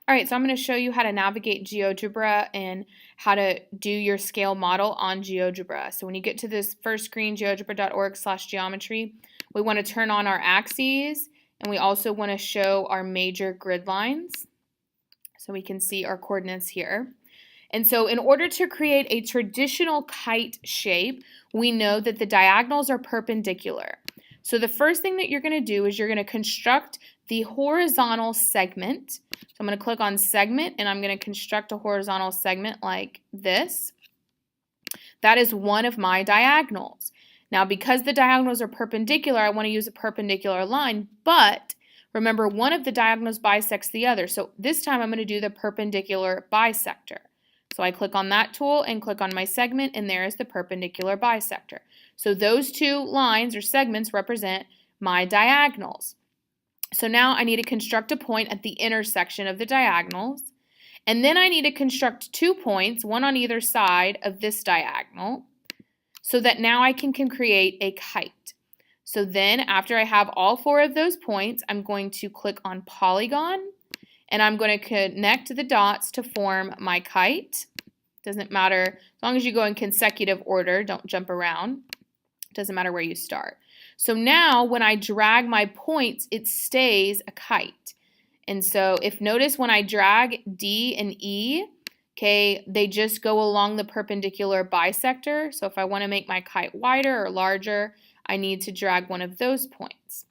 All right, so I'm going to show you how to navigate GeoGebra and how to do your scale model on GeoGebra. So when you get to this first screen, geogebra.org/geometry, we want to turn on our axes, and we also want to show our major grid lines so we can see our coordinates here. And so in order to create a traditional kite shape, we know that the diagonals are perpendicular. So the first thing that you're going to do is you're going to construct the horizontal segment. So I'm going to click on segment, and I'm going to construct a horizontal segment like this. That is one of my diagonals. Now, because the diagonals are perpendicular, I want to use a perpendicular line, but remember, one of the diagonals bisects the other. So this time I'm going to do the perpendicular bisector. So I click on that tool and click on my segment, and there is the perpendicular bisector. So those two lines or segments represent my diagonals. So now I need to construct a point at the intersection of the diagonals, and then I need to construct 2 points, one on either side of this diagonal, so that now I can create a kite. So then after I have all 4 of those points, I'm going to click on polygon, and I'm going to connect the dots to form my kite. Doesn't matter, as long as you go in consecutive order, don't jump around. Doesn't matter where you start. So now when I drag my points, it stays a kite. And so if notice when I drag D and E, okay, they just go along the perpendicular bisector. So if I want to make my kite wider or larger, I need to drag one of those points.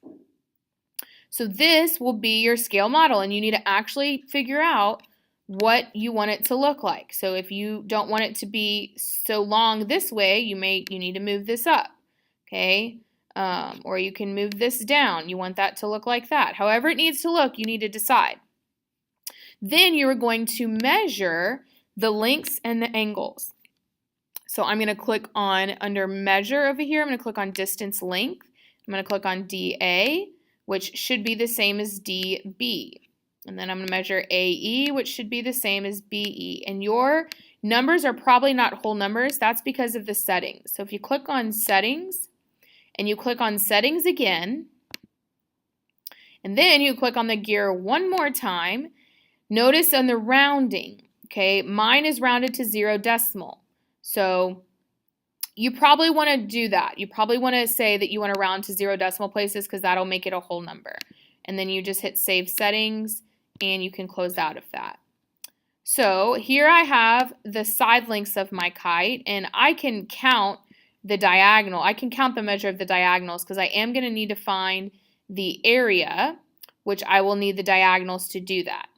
So this will be your scale model, and you need to actually figure out what you want it to look like. So if you don't want it to be so long this way, you need to move this up, okay? Or you can move this down. You want that to look like that. However it needs to look, you need to decide. Then you're going to measure the lengths and the angles. So I'm going to click on, under measure over here, I'm going to click on distance length. I'm going to click on DA, which should be the same as DB. And then I'm going to measure AE, which should be the same as BE. And your numbers are probably not whole numbers. That's because of the settings. So if you click on settings, and you click on settings again, and then you click on the gear one more time, notice on the rounding, okay, mine is rounded to 0 decimal. So you probably want to do that. You probably want to say that you want to round to 0 decimal places because that'll make it a whole number. And then you just hit save settings and you can close out of that. So here I have the side lengths of my kite, and I can count the diagonal. I can count the measure of the diagonals because I am going to need to find the area, which I will need the diagonals to do that.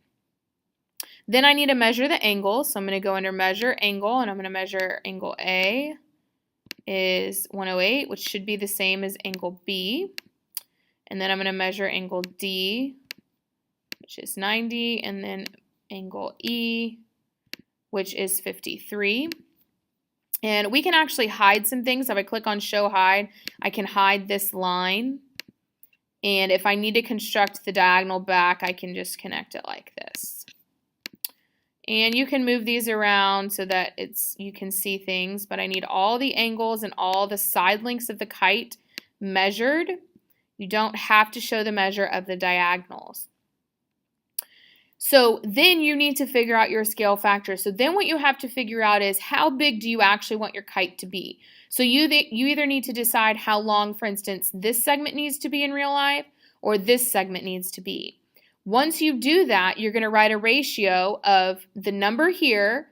Then I need to measure the angle. So I'm going to go under measure angle, and I'm going to measure angle A is 108, which should be the same as angle B. And then I'm going to measure angle D, which is 90, and then angle E, which is 53. And we can actually hide some things. If I click on show hide, I can hide this line. And if I need to construct the diagonal back, I can just connect it like this. And you can move these around so that you can see things, but I need all the angles and all the side lengths of the kite measured. You don't have to show the measure of the diagonals. So then you need to figure out your scale factor. So then what you have to figure out is how big do you actually want your kite to be? So you either need to decide how long, for instance, this segment needs to be in real life or this segment needs to be. Once you do that, you're going to write a ratio of the number here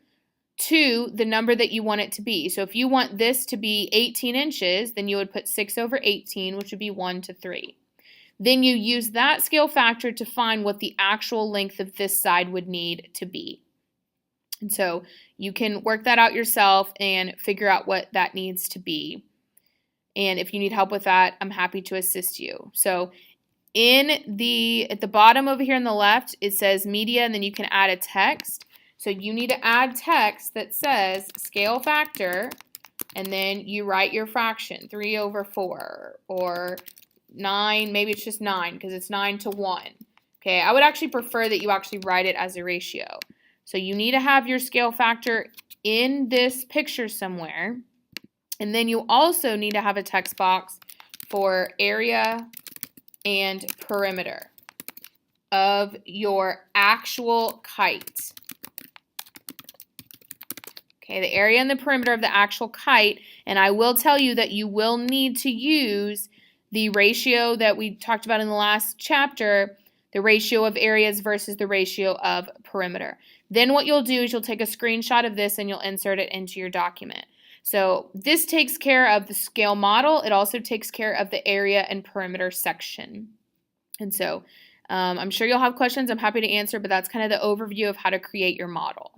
to the number that you want it to be. So if you want this to be 18 inches, then you would put 6 over 18, which would be 1 to 3. Then you use that scale factor to find what the actual length of this side would need to be. And so you can work that out yourself and figure out what that needs to be. And if you need help with that, I'm happy to assist you. So at the bottom over here on the left, it says media, and then you can add a text. So you need to add text that says scale factor, and then you write your fraction, 3 over 4, or 9, maybe it's just 9 because it's 9 to 1. Okay, I would actually prefer that you actually write it as a ratio. So you need to have your scale factor in this picture somewhere. And then you also need to have a text box for area and perimeter. of your actual kite. Okay, the area and the perimeter of the actual kite, and I will tell you that you will need to use the ratio that we talked about in the last chapter, the ratio of areas versus the ratio of perimeter. Then what you'll do is you'll take a screenshot of this and you'll insert it into your document. So this takes care of the scale model. It also takes care of the area and perimeter section. And so I'm sure you'll have questions. I'm happy to answer, but that's kind of the overview of how to create your model.